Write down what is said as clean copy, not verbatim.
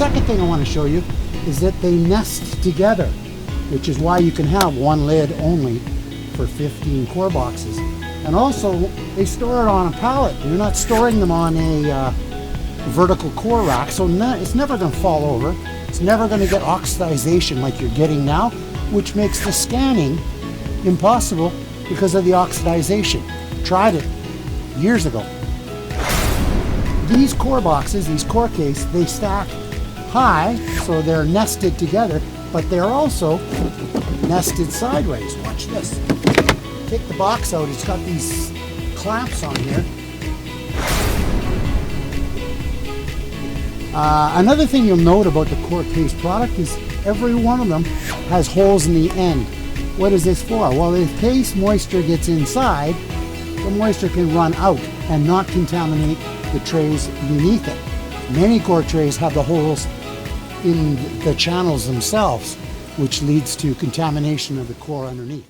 second thing I want to show you is that they nest together, which is why you can have one lid only for 15 core boxes. And also, they store it on a pallet. You're not storing them on a vertical core rack, so it's never going to fall over. It's never going to get oxidization like you're getting now, which makes the scanning impossible because of the oxidization. Tried it years ago. These core boxes, these Corecase, they stack high, so they're nested together, but they're also nested sideways. Watch this. Take the box out, it's got these clamps on here. Another thing you'll note about the Corecase product is every one of them has holes in the end. What is this for? Well, in case moisture gets inside, the moisture can run out and not contaminate the trays beneath it. Many core trays have the holes in the channels themselves, which leads to contamination of the core underneath.